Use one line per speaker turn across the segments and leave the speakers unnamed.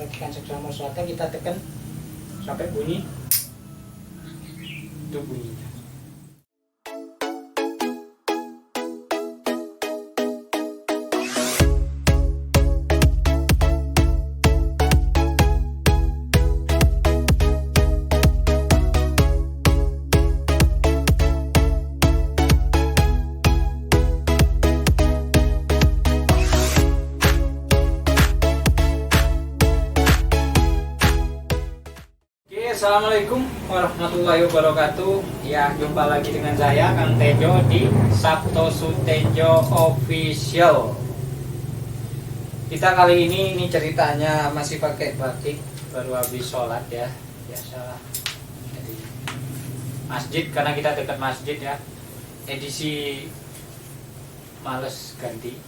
membagikan seksual sesuatu, kita tekan sampai bunyi, itu bunyinya. Assalamualaikum warahmatullahi wabarakatuh. Ya, jumpa lagi dengan saya Kang Tejo di Sabto Sutejo Official. Kita kali ini ceritanya masih pakai batik, baru habis sholat ya, biasa di masjid karena kita dekat masjid ya. Edisi males ganti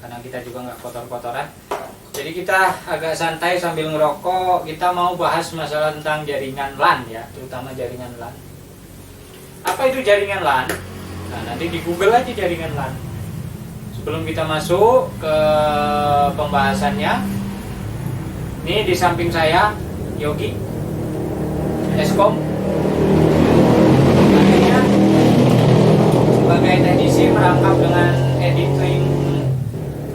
karena kita juga nggak kotor-kotoran. Jadi kita agak santai sambil ngerokok. Kita mau bahas masalah tentang jaringan LAN ya, terutama jaringan LAN. Apa itu jaringan LAN? Nah, nanti di Google aja jaringan LAN. Sebelum kita masuk ke pembahasannya, ini di samping saya Yogi Eskom. Akhirnya sebagai teknisi merangkap dengan editing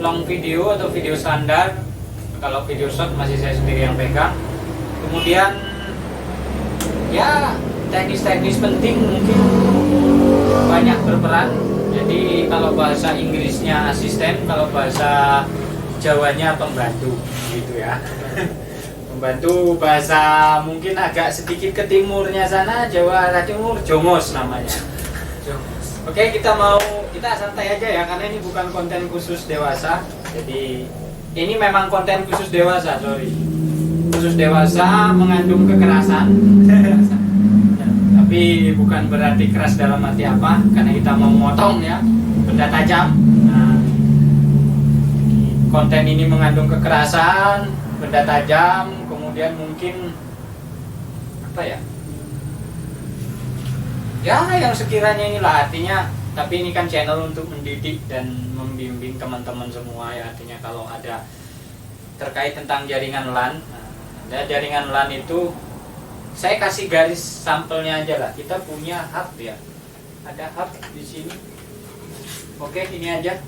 long video atau video standar. Kalau video short masih saya sendiri yang pegang. Kemudian ya teknis-teknis penting mungkin banyak berperan. Jadi kalau bahasa Inggrisnya asisten, kalau bahasa Jawanya pembantu gitu ya. Pembantu bahasa mungkin agak sedikit ke timurnya sana, Jawa Timur, Jongos namanya. Oke, kita santai aja ya, karena ini bukan konten khusus dewasa. Jadi ini memang konten khusus dewasa, khusus dewasa mengandung kekerasan. Tapi bukan berarti keras dalam arti apa, karena kita mau motong ya, benda tajam. Nah, konten ini mengandung kekerasan, benda tajam, kemudian mungkin apa ya? Ya, yang sekiranya inilah artinya. Tapi ini kan channel untuk mendidik dan membimbing teman-teman semua ya. Artinya kalau ada terkait tentang jaringan LAN, nah, jaringan LAN itu saya kasih garis sampelnya aja lah. Kita punya hub ya, ada hub di sini. Oke, ini aja.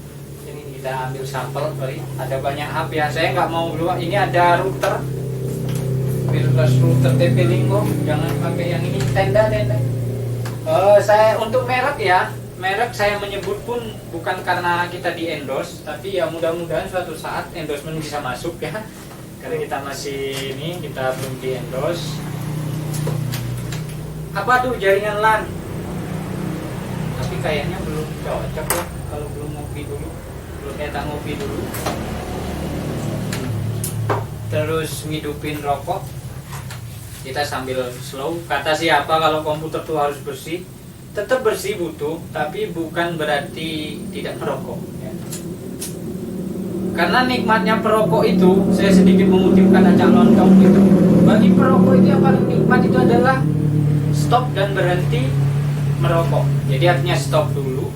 Ini kita ambil sampel, sorry. Ada banyak hub ya. Saya nggak mau luar. Ini ada router, wireless router TP-Link. Jangan pakai yang ini, tenda. Saya untuk merek ya. Merek saya menyebut pun bukan karena kita di endorse, tapi ya mudah-mudahan suatu saat endorsement bisa masuk ya. Karena kita masih ini, kita belum di endorse. Apa tuh jaringan LAN? Tapi kayaknya belum cocok ya kalau belum ngopi dulu. Belum ngopi dulu. Terus ngidupin rokok. Kita sambil slow. Kata siapa kalau komputer tuh harus bersih? Tetap bersih butuh, tapi bukan berarti tidak merokok ya. Karena nikmatnya perokok itu, saya sedikit mengutipkan Acak Lontong itu, bagi perokok itu yang paling nikmat itu adalah stop dan berhenti merokok. Jadi artinya stop dulu,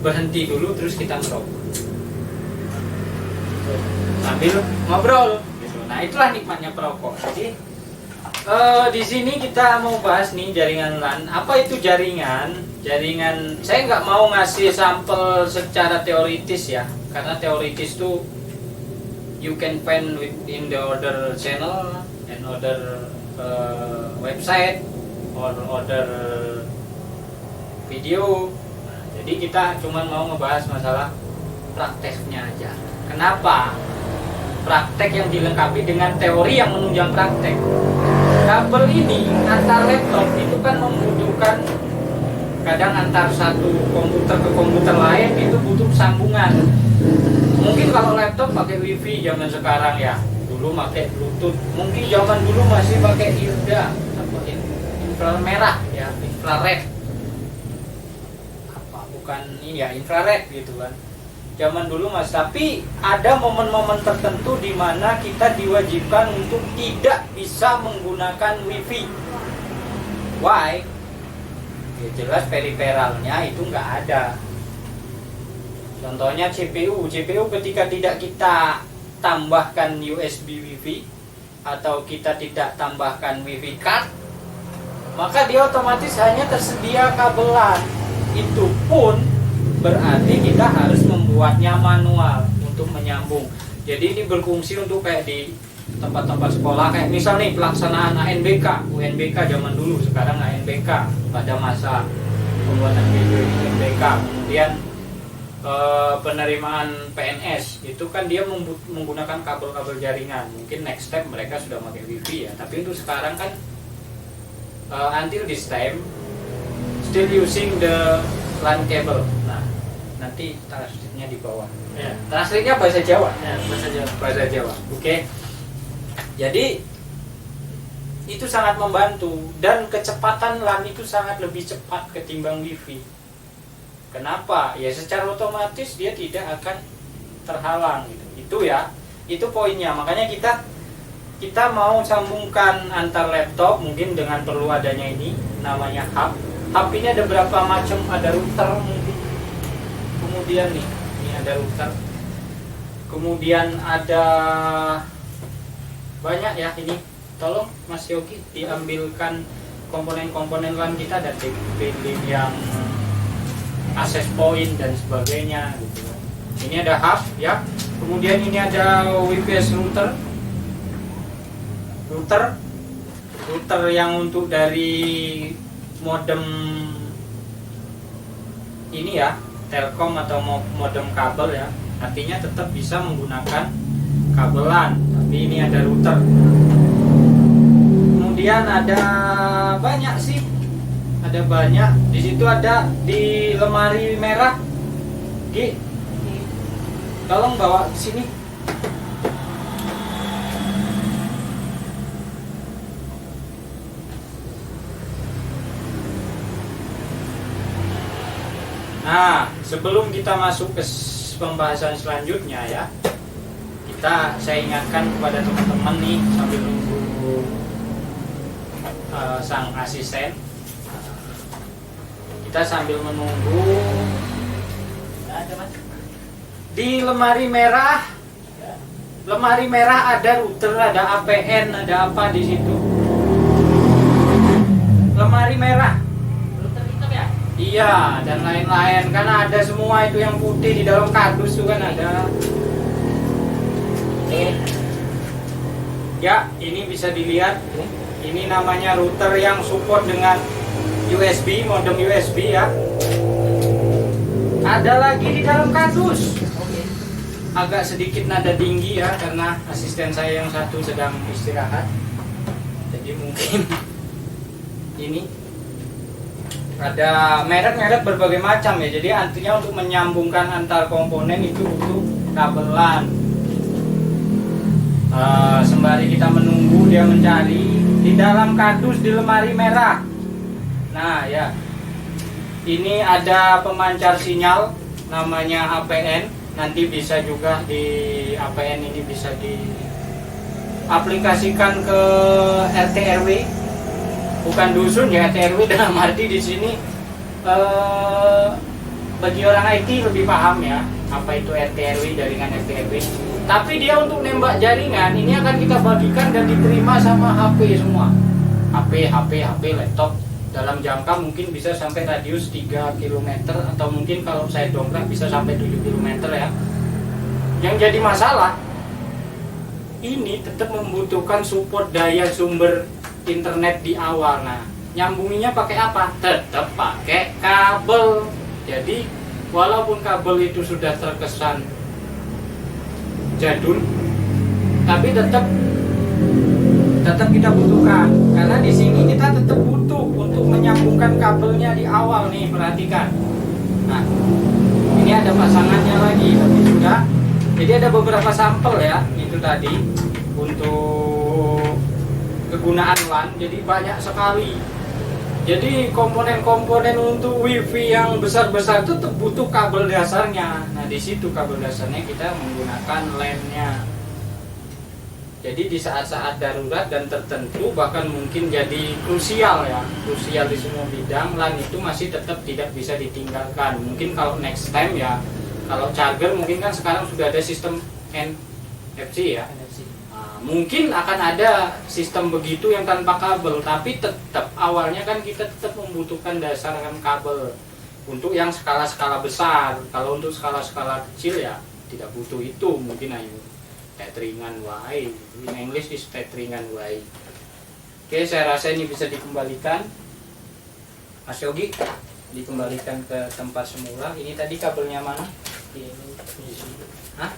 berhenti dulu, terus kita merokok sambil ngobrol gitu. Nah, itulah nikmatnya perokok. Jadi di sini kita mau bahas nih jaringan LAN. Apa itu jaringan? Jaringan, saya nggak mau ngasih sampel secara teoritis ya, karena teoritis tuh you can find in the other channel and other website or other video. Nah, jadi kita cuma mau ngebahas masalah prakteknya aja. Kenapa? Praktek yang dilengkapi dengan teori yang menunjang praktek. Kabel ini antar laptop itu kan membutuhkan, kadang antar satu komputer ke komputer lain itu butuh sambungan. Mungkin kalau laptop pakai wifi zaman sekarang ya, dulu pakai bluetooth. Mungkin zaman dulu masih pakai IRDA atau inframerah ya, infrared. Apa bukan ini ya, infrared gitu kan. Zaman dulu mas, tapi ada momen-momen tertentu di mana kita diwajibkan untuk tidak bisa menggunakan wifi. Why? Ya jelas periferalnya itu nggak ada. Contohnya CPU ketika tidak kita tambahkan USB wifi, atau kita tidak tambahkan WiFi card, maka dia otomatis hanya tersedia kabelan. Itu pun berarti kita harus membuatnya manual untuk menyambung. Jadi ini berfungsi untuk kayak di tempat-tempat sekolah, kayak misal nih pelaksanaan ANBK, UNBK zaman dulu, sekarang ANBK pada masa pembuatan video UNBK. Kemudian penerimaan PNS itu kan dia menggunakan kabel-kabel jaringan. Mungkin next step mereka sudah pakai WiFi ya, tapi untuk sekarang kan until this time still using the LAN cable. Nah, nanti translate-nya di bawah. Ya, translate-nya bahasa Jawa. Ya, bahasa Jawa. Bahasa Jawa. Oke. Jadi itu sangat membantu, dan kecepatan LAN itu sangat lebih cepat ketimbang WiFi. Kenapa? Ya secara otomatis dia tidak akan terhalang gitu. Itu ya, itu poinnya. Makanya kita mau sambungkan antar laptop mungkin dengan perlu adanya ini namanya hub. Hub ini ada berapa macam, ada router mungkin. Kemudian nih, ini ada router. Kemudian ada banyak ya ini. Tolong Mas Yogi diambilkan komponen-komponen LAN kita dan pilih yang access point dan sebagainya gitu. Ini ada hub ya. Kemudian ini ada WPS router yang untuk dari modem ini ya, Telkom atau modem kabel ya. Artinya tetap bisa menggunakan kabelan, tapi ini ada router. Kemudian ada banyak sih. Ada banyak. Di situ ada di lemari merah. Gi, tolong bawa ke sini. Nah, sebelum kita masuk ke pembahasan selanjutnya ya, saya ingatkan kepada teman-teman nih sambil nunggu sang asisten. Kita sambil menunggu. Di lemari merah ada router, ada APN, ada apa di situ. Lemari merah. Router hitam ya? Iya, dan lain-lain. Karena ada semua itu yang putih di dalam kardus itu kan ada. Ya, ini bisa dilihat. Ini namanya router yang support dengan USB, modem USB ya. Ada lagi di dalam kardus. Agak sedikit nada tinggi ya, karena asisten saya yang satu sedang istirahat. Jadi mungkin ini ada merek-merek berbagai macam ya. Jadi artinya untuk menyambungkan antar komponen itu butuh kabel LAN. Sembari kita menunggu dia mencari di dalam kardus di lemari merah. Nah ya, ini ada pemancar sinyal namanya APN. Nanti bisa juga di APN ini bisa diaplikasikan ke RT RW, bukan dusun ya, RT RW dalam arti di sini bagi orang IT lebih paham ya apa itu RT RW, jaringan RT RW. Tapi dia untuk nembak jaringan ini akan kita bagikan dan diterima sama HP semua, HP, laptop. Dalam jangka mungkin bisa sampai radius 3 km atau mungkin kalau saya dongkrak bisa sampai 7 km ya. Yang jadi masalah ini tetap membutuhkan support daya sumber internet di awal. Nah, nyambunginya pakai apa? Tetap pakai kabel. Jadi walaupun kabel itu sudah terkesan jadul, tapi tetap kita butuhkan, karena di sini kita tetap butuh untuk menyambungkan kabelnya di awal nih, perhatikan. Nah, ini ada pasangannya lagi, tapi sudah. Jadi ada beberapa sampel ya, itu tadi untuk kegunaan LAN. Jadi banyak sekali. Jadi komponen-komponen untuk WiFi yang besar-besar itu tetap butuh kabel dasarnya. Nah, di situ kabel dasarnya kita menggunakan LAN-nya. Jadi di saat-saat darurat dan tertentu, bahkan mungkin jadi krusial ya, krusial di semua bidang, LAN itu masih tetap tidak bisa ditinggalkan. Mungkin kalau next time ya, kalau charger mungkin kan sekarang sudah ada sistem NFC ya, NFC. Nah, mungkin akan ada sistem begitu yang tanpa kabel, tapi tetap awalnya kan kita tetap membutuhkan dasarkan kabel untuk yang skala-skala besar. Kalau untuk skala-skala kecil ya tidak butuh itu, mungkin ayo tetringan wae. In English is tetringan wae. Oke, saya rasa ini bisa dikembalikan. Mas Yogi, dikembalikan ke tempat semula. Ini tadi kabelnya mana? Hah?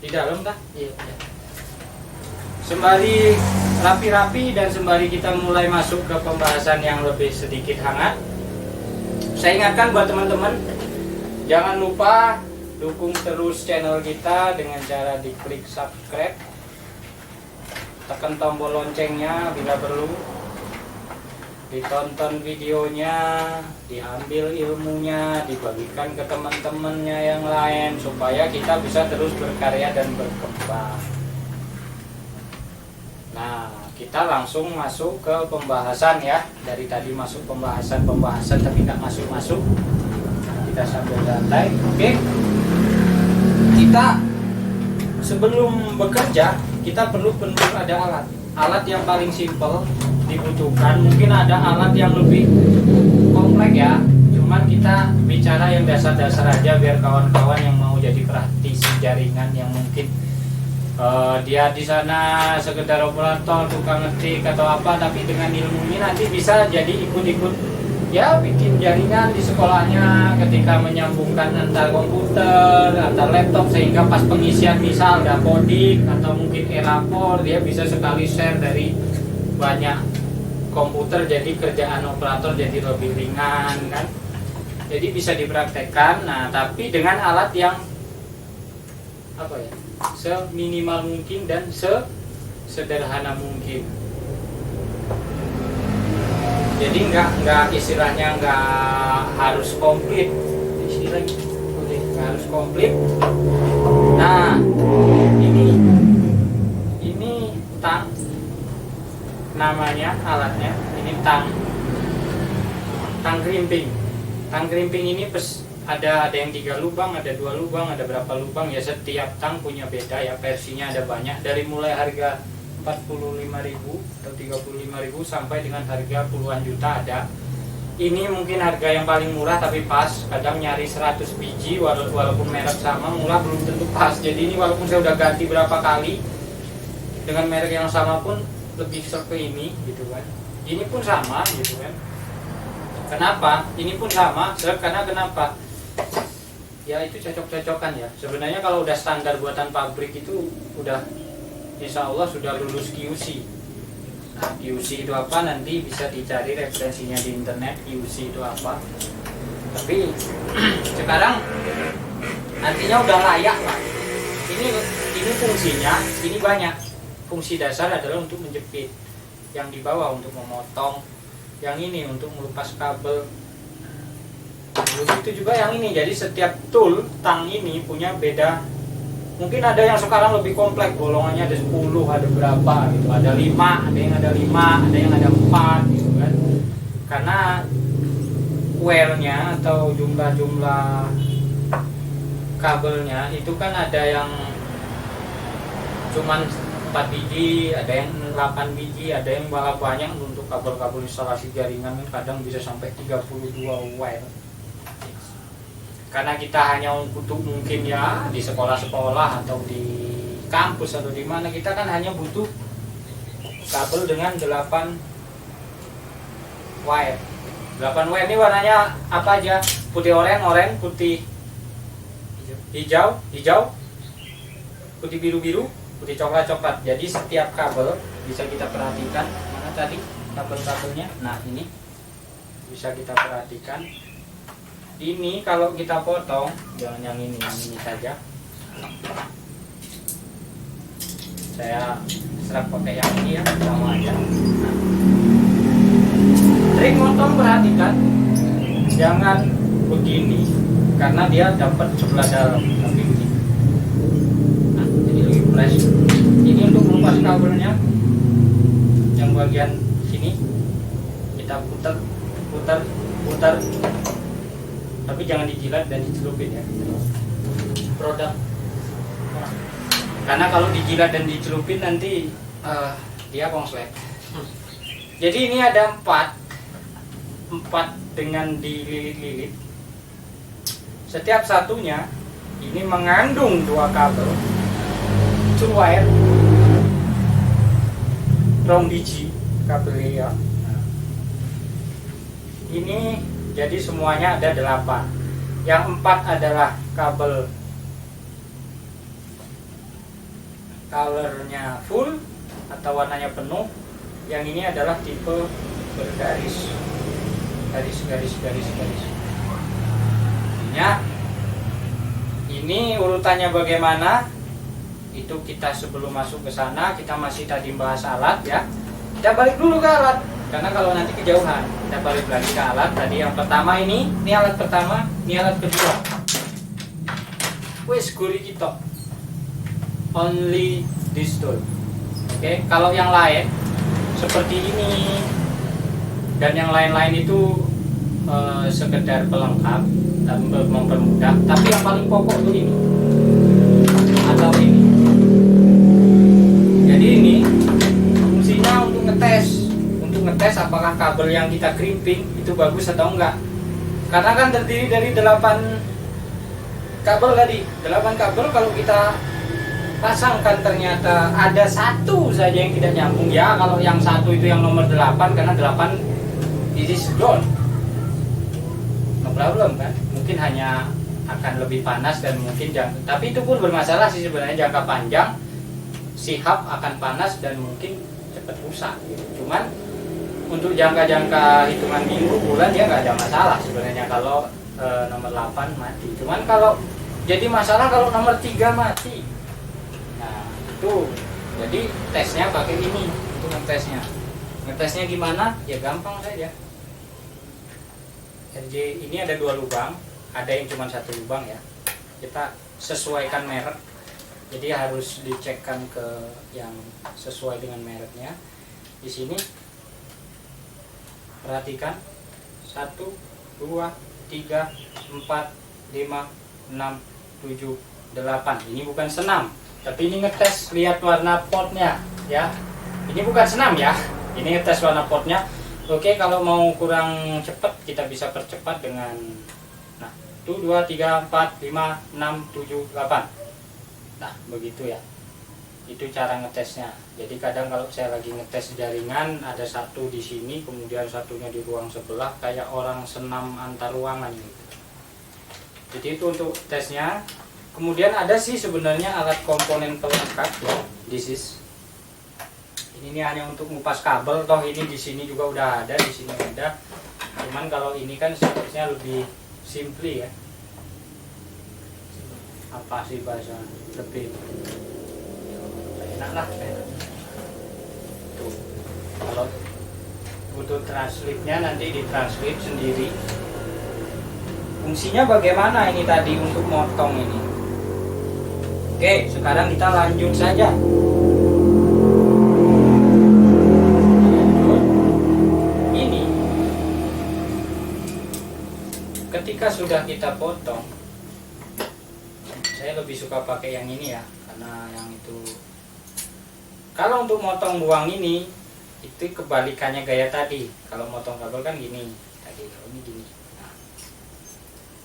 Di dalam kah? Iya. Sembari rapi-rapi dan sembari kita mulai masuk ke pembahasan yang lebih sedikit hangat, saya ingatkan buat teman-teman, jangan lupa dukung terus channel kita dengan cara diklik subscribe, tekan tombol loncengnya bila perlu, ditonton videonya, diambil ilmunya, dibagikan ke teman-temannya yang lain supaya kita bisa terus berkarya dan berkembang. Nah, kita langsung masuk ke pembahasan ya. Dari tadi masuk pembahasan tapi nggak masuk. Kita sambil santai. Oke. Kita sebelum bekerja, kita perlu ada alat. Alat yang paling simpel dibutuhkan. Mungkin ada alat yang lebih kompleks ya. Cuman kita bicara yang dasar-dasar aja biar kawan-kawan yang mau jadi praktisi jaringan yang mungkin dia di sana sekedar operator, tukang ngetik atau apa, tapi dengan ilmu ini nanti bisa jadi ikut-ikut ya bikin jaringan di sekolahnya ketika menyambungkan antar komputer, antar laptop, sehingga pas pengisian misal dapodik atau mungkin e-lapor dia bisa sekali share dari banyak komputer, jadi kerjaan operator jadi lebih ringan kan. Jadi bisa dipraktekkan. Nah, tapi dengan alat yang apa ya? Seminimal mungkin dan sederhana mungkin. Jadi nggak istilahnya nggak harus komplit, istilahnya nggak harus komplit. Nah, ini tang namanya alatnya, ini tang krimping. Tang krimping ini ada yang 3 lubang, ada 2 lubang, ada berapa lubang ya, setiap tang punya beda ya, versinya ada banyak, dari mulai harga 45.000 atau 35.000 sampai dengan harga puluhan juta ada. Ini mungkin harga yang paling murah tapi pas, kadang nyari 100 biji walaupun merek sama, murah belum tentu pas. Jadi ini walaupun saya udah ganti berapa kali dengan merek yang sama pun lebih ke ini gitu kan. Ini pun sama gitu kan. Kenapa? Ini pun sama, karena kenapa? Ya itu cocok-cocokan ya. Sebenarnya kalau udah standar buatan pabrik itu udah insya Allah sudah lulus QC. Nah, QC itu apa nanti bisa dicari referensinya di internet, QC itu apa. Tapi sekarang nantinya udah layak lah. Ini fungsinya, ini banyak. Fungsi dasar adalah untuk menjepit. Yang di bawah untuk memotong, yang ini untuk melepas kabel. Begitu juga yang ini. Jadi setiap tool tang ini punya beda. Mungkin ada yang sekarang lebih kompleks, bolongannya ada 10, ada berapa gitu. Ada 5, ada yang ada 4 gitu kan. Karena wear-nya atau jumlah kabelnya itu kan ada yang cuman 4 biji, ada yang 8 biji, ada yang malah banyak. Untuk kabel-kabel instalasi jaringan kadang bisa sampai 32 wire. Karena kita hanya butuh mungkin ya di sekolah-sekolah atau di kampus atau di mana, kita kan hanya butuh kabel dengan 8 wire. 8 wire ini warnanya apa aja? Putih oranye, putih hijau, putih biru, putih coklat. Jadi setiap kabel bisa kita perhatikan. Mana tadi kabel-kabelnya? Nah, ini bisa kita perhatikan. Ini kalau kita potong, jangan yang ini saja. Saya serap pakai yang ini ya, sama aja. Nah, trik motong perhatikan, jangan begini, karena dia dapat sebelah dalam, tapi begini. Nah, jadi lebih fresh. Ini untuk melepas kabelnya, yang bagian sini kita putar. Tapi jangan dijilat dan dicelupin ya. Produk karena kalau dijilat dan dicelupin nanti dia konslet. Jadi ini ada empat dengan dililit-lilit. Setiap satunya ini mengandung 2 kabel true wire, rong biji kabel ya. Ini jadi semuanya ada 8. Yang 4 adalah kabel colornya full atau warnanya penuh. Yang ini adalah tipe bergaris, garis. Ini urutannya bagaimana? Itu kita sebelum masuk ke sana, kita masih tadi bahas alat ya. Kita balik dulu ke alat, karena kalau nanti kejauhan, kita balik lagi ke alat. Tadi yang pertama ini alat pertama, ini alat kedua. Wes guri kita. Only this tool. Oke, kalau yang lain seperti ini dan yang lain-lain itu sekedar pelengkap dan mempermudah. Tapi yang paling pokok itu ini atau ini. Jadi ini fungsinya untuk ngetes apakah kabel yang kita crimping itu bagus atau enggak. Karena kan terdiri dari 8 kabel tadi. 8 kabel kalau kita pasangkan ternyata ada satu saja yang tidak nyambung, ya kalau yang satu itu yang nomor 8 karena 8 is gone, no problem kan, mungkin hanya akan lebih panas dan mungkin tapi itu pun bermasalah sih sebenarnya, jangka panjang si hub akan panas dan mungkin cepat rusak gitu. Cuman untuk jangka hitungan minggu bulan dia nggak ada masalah sebenarnya kalau nomor 8 mati. Cuman kalau jadi masalah kalau nomor 3 mati. Tuh, jadi tesnya pakai ini untuk ngetesnya gimana ya, gampang saja. RJ ini ada 2 lubang, ada yang cuma 1 lubang ya, kita sesuaikan merek, jadi harus dicekkan ke yang sesuai dengan mereknya. Di sini perhatikan 1, 2, 3, 4, 5, 6, 7, 8. Ini bukan senam, tapi ini ngetes, lihat warna potnya ya. Ini bukan senam ya, ini ngetes warna potnya. Oke, kalau mau kurang cepat kita bisa percepat dengan 1, 2, 3, 4, 5, 6, 7, 8. Nah begitu ya, itu cara ngetesnya. Jadi kadang kalau saya lagi ngetes jaringan, ada satu di sini kemudian satunya di ruang sebelah, kayak orang senam antar ruangan gitu. Jadi itu untuk tesnya. Kemudian ada sih sebenarnya alat komponen pelengkap ya. Ini hanya untuk ngupas kabel, toh ini di sini juga udah ada, di sini ada. Cuman kalau ini kan seharusnya lebih simple ya. Apa sih bahasa lebih enak lah. Tuh. Kalau butuh translate-nya nanti ditranslate sendiri. Fungsinya bagaimana ini tadi untuk motong ini? Oke, sekarang kita lanjut saja. Ini ketika sudah kita potong, saya lebih suka pakai yang ini ya, karena yang itu kalau untuk motong buang ini itu kebalikannya gaya tadi. Kalau motong kabel kan gini tadi, kalau ini gini. Nah,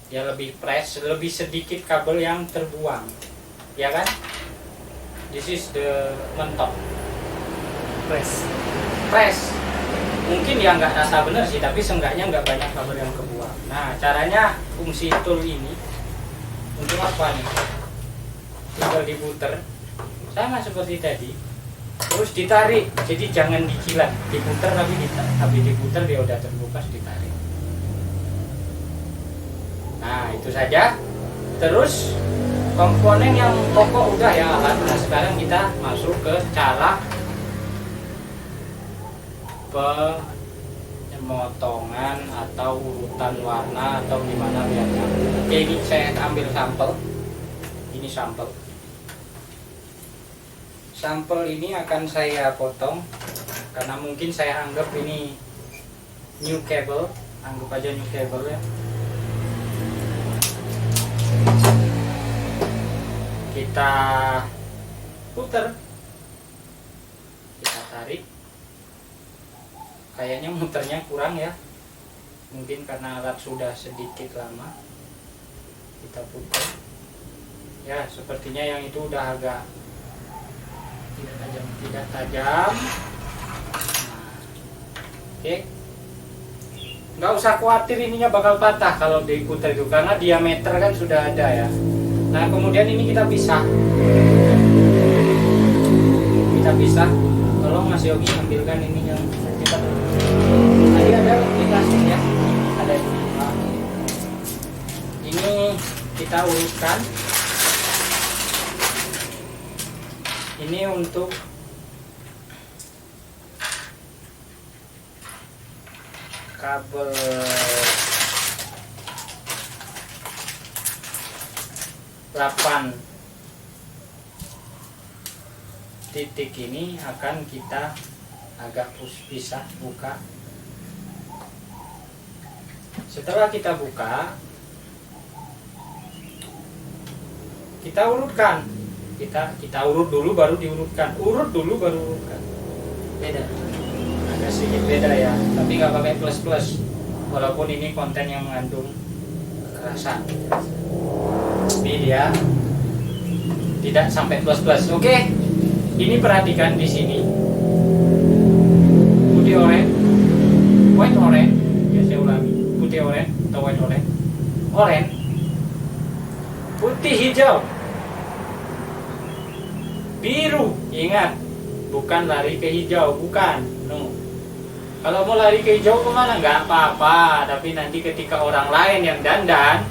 dia lebih press, lebih sedikit kabel yang terbuang, ya kan? This is the mentok press. Mungkin ya nggak rasa bener sih, tapi seenggaknya nggak banyak kabel yang kebuang. Nah caranya, fungsi tool ini untuk apa nih? Tinggal diputer sama seperti tadi, terus ditarik. Jadi jangan dijilat, diputer, tapi habis diputer dia udah terbuka, ditarik. Nah itu saja. Terus komponen yang pokok udah ya alat. Nah sekarang kita masuk ke cara pemotongan atau urutan warna atau gimana lihatnya. Oke, ini saya ambil sampel. Ini sampel ini akan saya potong karena mungkin saya anggap ini new cable, anggap aja new cable ya. Kita putar. Kita tarik. Kayaknya muternya kurang ya, mungkin karena alat sudah sedikit lama. Kita putar ya, sepertinya yang itu udah agak tidak tajam. Nah, oke, nggak usah khawatir ininya bakal patah kalau diputar itu, karena diameter kan sudah ada ya. Nah kemudian ini kita pisah. Tolong Mas Yogi ambilkan ini yang kita tadi ada aplikasinya ya, ada ini. Ini kita urutkan. Ini untuk kabel delapan titik ini akan kita agak pisah, buka. Setelah kita buka, kita urutkan. Kita urut dulu baru diurutkan. Beda, agak sedikit beda ya, tapi nggak pakai plus walaupun ini konten yang mengandung kekerasan, tapi dia tidak sampai plus. Oke, ini perhatikan di sini putih oranye, white oranye, ya saya ulangi, putih oranye atau white oranye, putih hijau, biru. Ingat, bukan lari ke hijau, bukan. No. Kalau mau lari ke hijau kemana? Nggak apa-apa, tapi nanti ketika orang lain yang dandan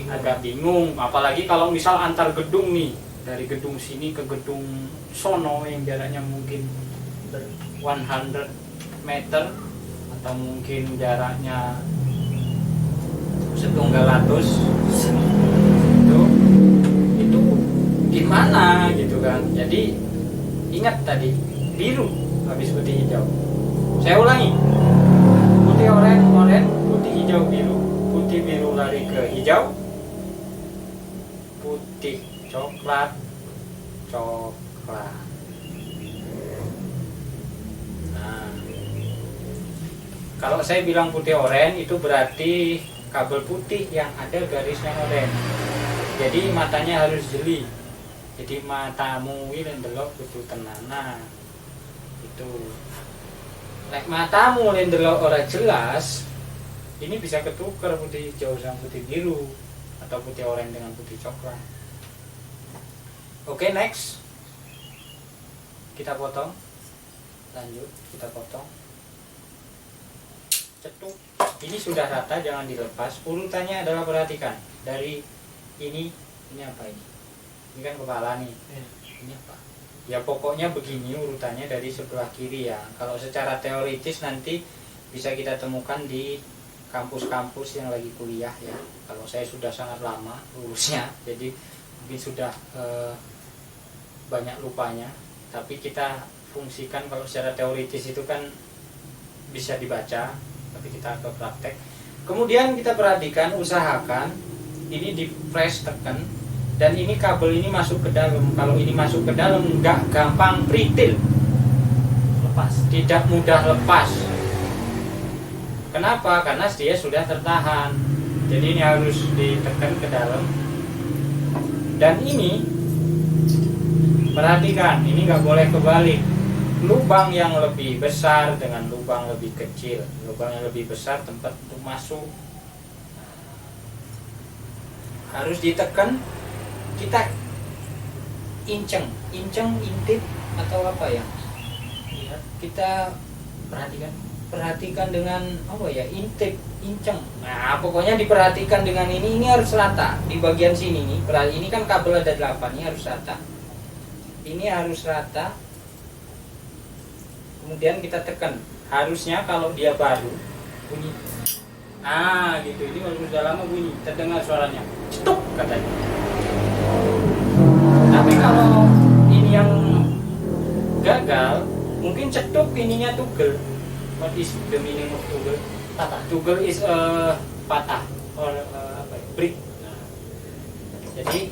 agak bingung. Apalagi kalau misal antar gedung nih, dari gedung sini ke gedung sono yang jaraknya mungkin 100 meter atau mungkin jaraknya 100 itu gimana gitu kan. Jadi ingat tadi biru habis putih hijau. Saya ulangi, putih oranye, putih hijau biru, putih biru lari ke hijau, putih coklat. Nah, kalau saya bilang putih oranye itu berarti kabel putih yang ada garisnya oranye. Jadi matanya harus jeli. Jadi matamu ini ndelok kudu tenanan. Itu. Lek matamu ndelok ora jelas, ini bisa ketukar putih hijau sama putih biru atau putih oranye dengan putih coklat. Oke, next. Kita potong. Lanjut, kita potong. Cetuk. Ini sudah rata, jangan dilepas. Urutannya adalah perhatikan. Dari ini apa ini? Ini kan kepala nih. Ini apa? Ya pokoknya begini urutannya dari sebelah kiri ya. Kalau secara teoritis nanti bisa kita temukan di kampus-kampus yang lagi kuliah ya. Kalau saya sudah sangat lama lulusnya, jadi mungkin sudah banyak lupanya, tapi kita fungsikan. Kalau secara teoritis itu kan bisa dibaca, tapi kita ke praktek. Kemudian kita perhatikan, usahakan ini di press tekan, dan ini kabel ini masuk ke dalam. Kalau ini masuk ke dalam nggak gampang pritil, tidak mudah lepas. Kenapa? Karena dia sudah tertahan. Jadi ini harus ditekan ke dalam. Dan ini perhatikan, ini nggak boleh kebalik. Lubang yang lebih besar dengan lubang lebih kecil. Lubang yang lebih besar tempat untuk masuk. Harus ditekan. Kita intip atau apa ya? Kita perhatikan dengan apa ya? Inceng. Nah, pokoknya diperhatikan dengan ini harus rata di bagian sini nih. Ini kan kabel ada 8, ini harus rata. Ini harus rata. Kemudian kita tekan. Harusnya kalau dia baru bunyi. Gitu. Ini kalau sudah lama bunyi, terdengar suaranya. Cetuk katanya. Tapi kalau ini yang gagal, mungkin cetuk ininya tugel. What is the meaning of tugel? Patah. Tugel is patah or break. Nah, jadi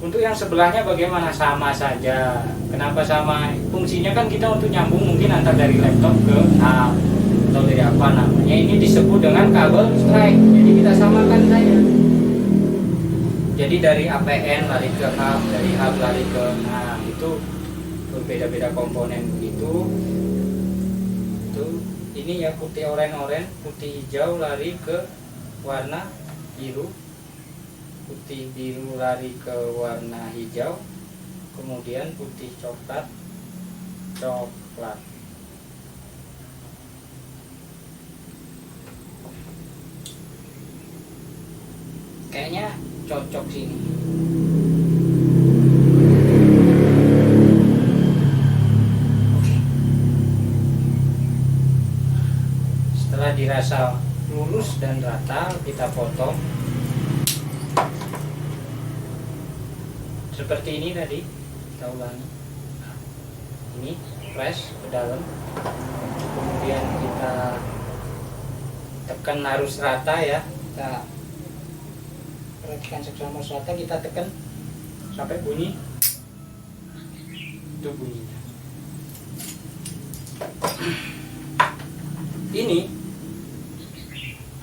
Untuk yang sebelahnya bagaimana? Sama saja. Kenapa sama? Fungsinya kan kita untuk nyambung mungkin antar dari laptop ke hub atau dari apa namanya. Ini disebut dengan kabel strike. Jadi kita samakan saja. Jadi dari APN lari ke hub, dari hub lari ke, nah itu berbeda-beda komponen begitu. Itu ini ya, putih oranye, putih hijau lari ke warna biru, putih biru lari ke warna hijau, kemudian putih coklat. Kayaknya cocok sini. Oke. Setelah dirasa lurus dan rata, kita potong seperti ini tadi. Kita ulangi. Ini press ke dalam, kemudian kita tekan harus rata ya. Kita perhatikan seksama rata, kita tekan sampai bunyi. Itu bunyinya. Ini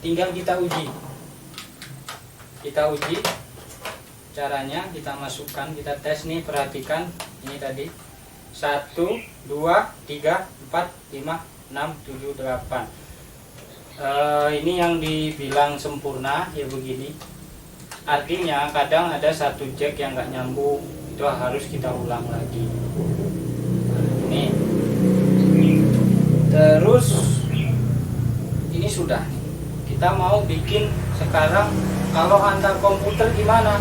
tinggal kita uji. Caranya kita masukkan, kita tes nih, perhatikan ini tadi 1, 2, 3, 4, 5, 6, 7, 8. Ini yang dibilang sempurna ya begini. Artinya kadang ada satu jack yang nggak nyambung, itu harus kita ulang lagi. Ini terus ini sudah. Kita mau bikin sekarang, kalau antar komputer gimana?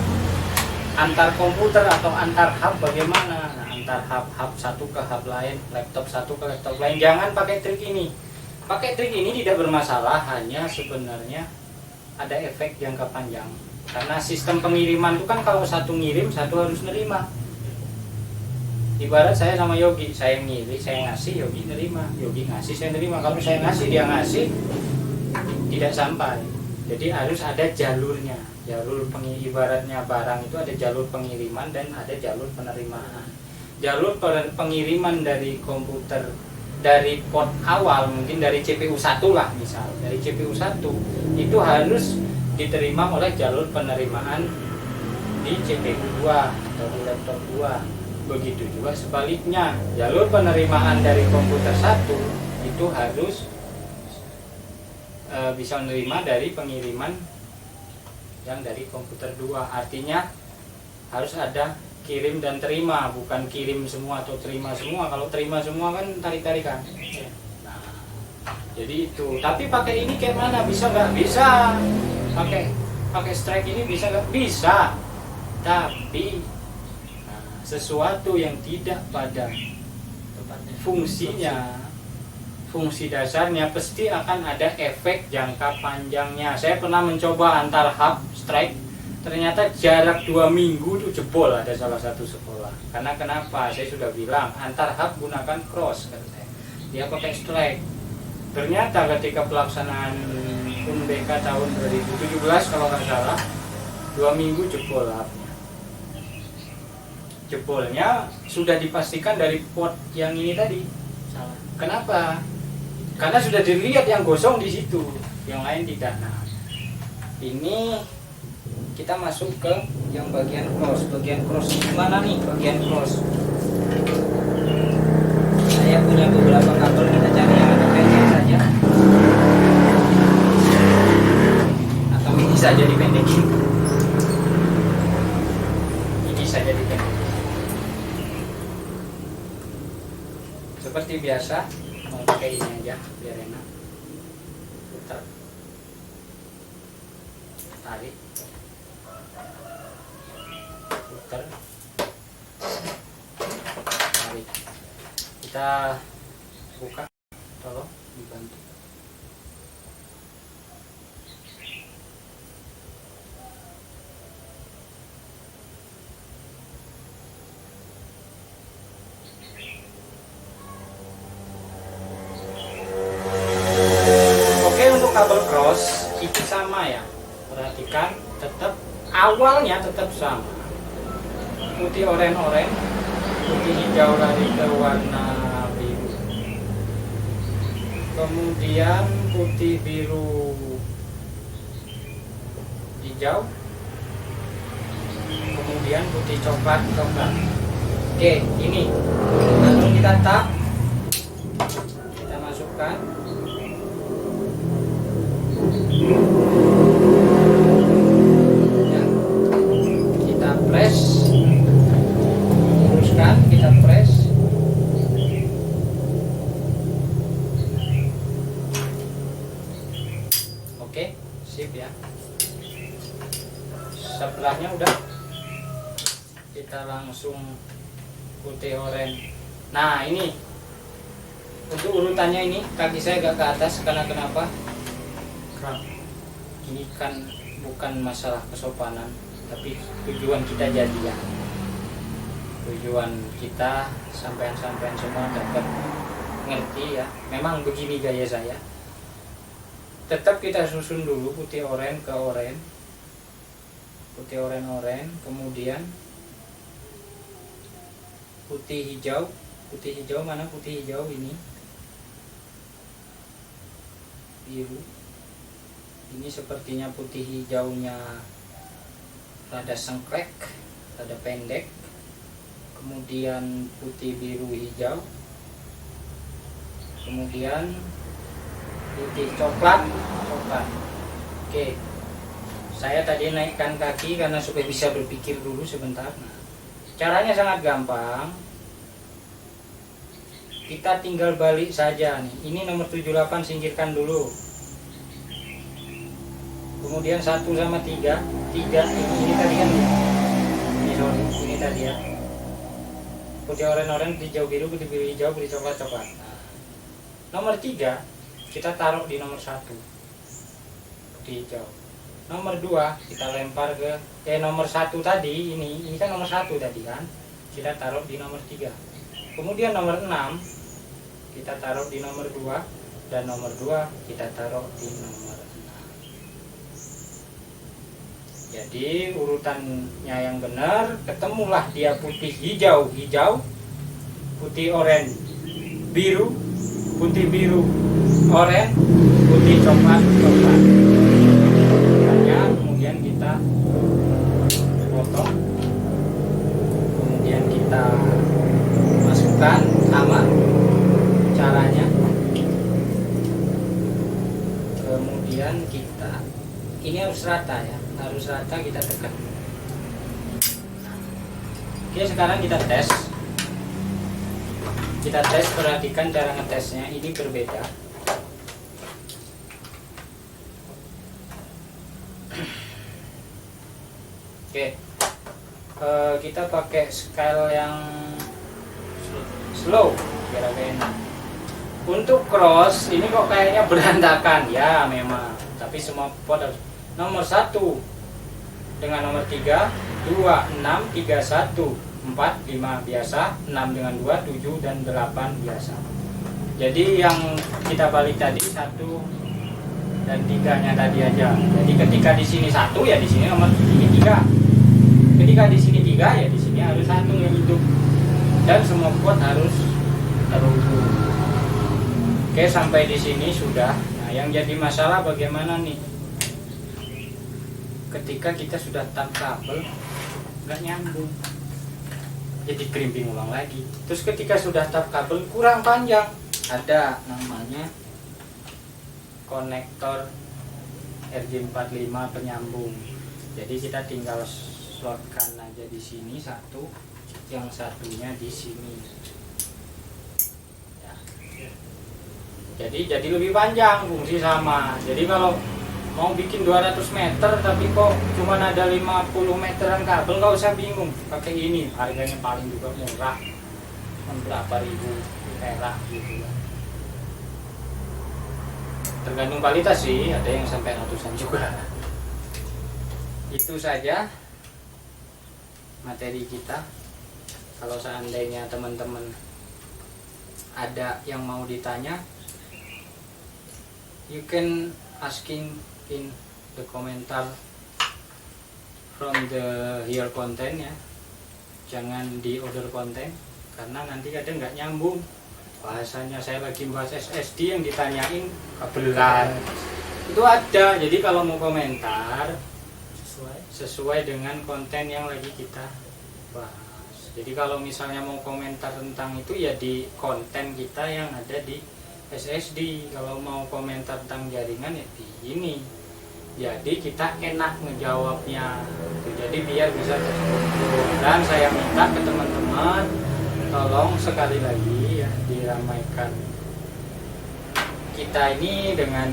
Antar komputer atau antar hub bagaimana? Nah, antar hub satu ke hub lain, laptop satu ke laptop lain. Jangan pakai trik ini. Pakai trik ini tidak bermasalah, hanya sebenarnya ada efek jangka panjang. Karena sistem pengiriman itu kan kalau satu ngirim, satu harus nerima. Ibarat saya sama Yogi, saya ngirim, saya ngasih, Yogi nerima. Yogi ngasih, saya nerima. Kalau saya ngasih, dia ngasih, tidak sampai. Jadi harus ada jalurnya. Jalur ibaratnya barang itu ada jalur pengiriman dan ada jalur penerimaan. Jalur pengiriman dari komputer, dari port awal, mungkin dari CPU 1 lah misal, dari CPU 1 itu harus diterima oleh jalur penerimaan di CPU 2 atau di laptop 2. Begitu juga sebaliknya, jalur penerimaan dari komputer 1 itu harus bisa menerima dari pengiriman yang dari komputer 2. Artinya harus ada kirim dan terima, bukan kirim semua atau terima semua. Kalau terima semua kan tarik-tarikan. Nah, jadi itu. Tapi pakai ini kayak mana? Bisa nggak? Bisa. Pakai strike ini bisa nggak? Bisa. Tapi sesuatu yang tidak pada fungsinya, fungsi dasarnya, pasti akan ada efek jangka panjangnya. Saya pernah mencoba antar hub strike, ternyata jarak 2 minggu itu jebol. Ada salah satu sekolah. Karena kenapa? Saya sudah bilang antar hub gunakan cross, katanya. Dia pakai strike. Ternyata ketika pelaksanaan UNBK tahun 2017 kalau nggak salah, 2 minggu jebol hubnya. Jebolnya sudah dipastikan dari port yang ini tadi. Salah. Kenapa? Karena sudah dilihat yang gosong di situ, yang lain tidak. Nah, ini kita masuk ke yang bagian cross. Bagian cross gimana nih? Bagian cross. Saya punya beberapa kabel, kita cari yang agak pendek saja. Atau ini saja dipendekin. Ini saja dipendekin. Seperti biasa, mau pakai ini aja biar enak. Putar, tarik, putar, tarik. Kita buka, tolong dibantu. Kabel cross itu sama ya, perhatikan, tetap awalnya tetap sama. putih oranye, putih hijau lari ke warna biru, kemudian putih biru hijau, kemudian putih coklat. Oke, ini langsung kita tap, kita masukkan. Ya, kita press, luruskan, kita press. Oke, sip ya. Sebelahnya udah, kita langsung putih oranye. Nah, ini untuk urutannya, ini kaki saya agak ke atas karena kenapa? Ini kan bukan masalah kesopanan, tapi tujuan kita jadi ya. Tujuan kita sampean-sampean semua dapat ngerti ya. Memang begini gaya saya. Tetap kita susun dulu putih oranye ke oranye. Putih oranye, kemudian putih hijau. Putih hijau mana? Putih hijau ini biru. Ini sepertinya putih hijaunya rada sengklek, rada pendek. Kemudian putih biru hijau. Kemudian putih coklat. Oke, saya tadi naikkan kaki karena supaya bisa berpikir dulu sebentar. Nah, caranya sangat gampang. Kita tinggal balik saja nih. Ini nomor 78 singkirkan dulu. Kemudian 1 sama 3. 3 ini tadi kan. Ini tadi ya. Putih oranye, hijau biru, putih biru hijau, putih coklat. Nah, nomor 3 kita taruh di nomor 1. Putih hijau. Nomor 2 kita lempar ke nomor 1 tadi, ini kan nomor 1 tadi kan. Kita taruh di nomor 3. Kemudian nomor 6 kita taruh di nomor 2, dan nomor 2 kita taruh di nomor 6. Jadi urutannya yang benar, ketemulah dia putih hijau, putih oranye biru, putih biru oranye, putih coklat. Kemudian kita potong, kemudian kita masukkan. Sama caranya. Kemudian kita, ini harus rata ya, harus rata, kita tekan. Oke, sekarang kita tes. Perhatikan cara ngetesnya, ini berbeda. Oke, kita pakai scale yang slow biar agak enak. Untuk cross ini kok kayaknya berantakan ya, memang, tapi semua pot harus nomor 1 dengan nomor 3, 2, 6, 3, 1, 4, 5 biasa, 6 dengan 2, 7 dan 8 biasa. Jadi yang kita balik tadi 1 dan 3-nya tadi aja. Jadi ketika di sini 1 ya di sini nomor ini 3. Ketika di sini 3 ya di sini harus 1 yang hidup. Dan semua pot harus terukur. Oke, sampai di sini sudah. Nah, yang jadi masalah bagaimana nih? Ketika kita sudah tap kabel nggak nyambung, jadi krimping ulang lagi. Terus ketika sudah tap kabel kurang panjang, ada namanya konektor RJ45 penyambung. Jadi kita tinggal slotkan aja di sini satu, yang satunya di sini. Ya. Jadi lebih panjang, fungsi sama. Jadi kalau mau bikin 200 meter tapi kok cuma ada 50 meteran kabel, nggak usah bingung, pakai ini. Harganya paling juga murah, berapa ribu perak gitu ya. Tergantung kualitas sih, ada yang sampai ratusan juga. Itu saja materi kita. Kalau seandainya teman-teman ada yang mau ditanya, you can asking in the komentar from the here content ya. jangan di order konten karena nanti kadang nggak nyambung bahasanya. Saya lagi bahas SSD yang ditanyain kabelan itu ada. Jadi kalau mau komentar sesuai dengan konten yang lagi kita bahas. Jadi kalau misalnya mau komentar tentang itu ya di konten kita yang ada di SSD. Kalau mau komentar tentang jaringan ya di ini. Jadi kita enak ngejawabnya. Jadi biar bisa terstruktur. Dan saya minta ke teman-teman tolong sekali lagi ya diramaikan kita ini dengan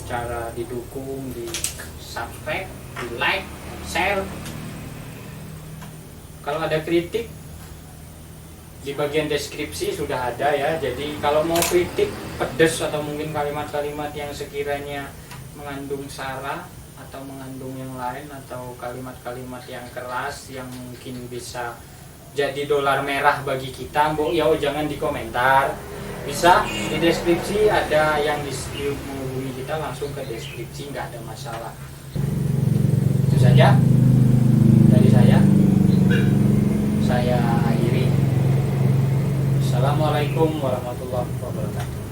cara didukung, di subscribe, di like, share. Kalau ada kritik di bagian deskripsi sudah ada ya. Jadi kalau mau kritik pedes atau mungkin kalimat-kalimat yang sekiranya mengandung sara atau mengandung yang lain atau kalimat-kalimat yang keras yang mungkin bisa jadi dolar merah bagi kita, ya jangan di komentar. Bisa di deskripsi ada yang menghubungi kita langsung ke deskripsi, nggak ada masalah. Itu saja dari saya akhiri. Assalamualaikum warahmatullahi wabarakatuh.